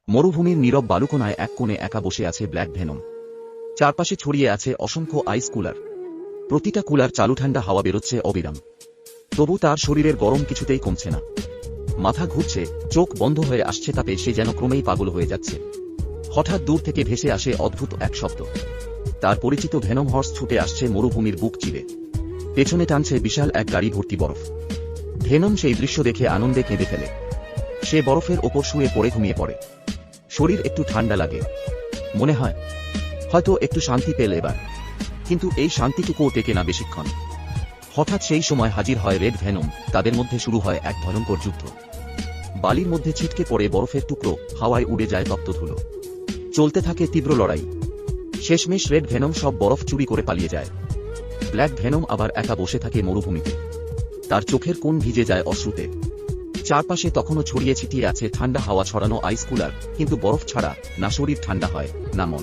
মরুভূমির নীরব বালুকোনায় এক কোণে একা বসে আছে ব্ল্যাক ভেনম। চারপাশে ছড়িয়ে আছে অসংখ্য আইস কুলার। প্রতিটা কুলার চালু, ঠান্ডা হাওয়া বেরোচ্ছে অবিরাম। তবু তার শরীরের গরম কিছুতেই কমছে না। মাথা ঘুরছে, চোখ বন্ধ হয়ে আসছে তাপে, সে যেন ক্রমেই পাগল হয়ে যাচ্ছে। হঠাৎ দূর থেকে ভেসে আসে অদ্ভুত এক শব্দ। তার পরিচিত ভেনম হর্স ছুটে আসছে মরুভূমির বুক চিরে। পেছনে টানছে বিশাল এক গাড়ি ভর্তি বরফ। ভেনম সেই দৃশ্য দেখে আনন্দে কেঁদে ফেলে। সে বরফের ওপর শুয়ে পড়ে ঘুমিয়ে পড়ে। শরীর একটু ঠান্ডা লাগে, মনে হয় হয়তো একটু শান্তি পেল এবার। কিন্তু এই শান্তিটুকুও টেকে না বেশিক্ষণ। হঠাৎ সেই সময় হাজির হয় রেড ভেনম। তাদের মধ্যে শুরু হয় এক ভয়ঙ্কর যুদ্ধ। বালির মধ্যে ছিটকে পড়ে বরফের টুকরো, হাওয়ায় উড়ে যায় তপ্ত ধুলো। চলতে থাকে তীব্র লড়াই। শেষমেশ রেড ভেনম সব বরফ চুরি করে পালিয়ে যায়। ব্ল্যাক ভেনম আবার একা বসে থাকে মরুভূমিতে। তার চোখের কোণ ভিজে যায় অশ্রুতে। চারপাশে তখনও ছড়িয়ে ছিটিয়ে আছে ঠান্ডা হাওয়া ছড়ানো আইস কুলার, কিন্তু বরফ ছাড়া না শরীর ঠান্ডা হয়, না মন।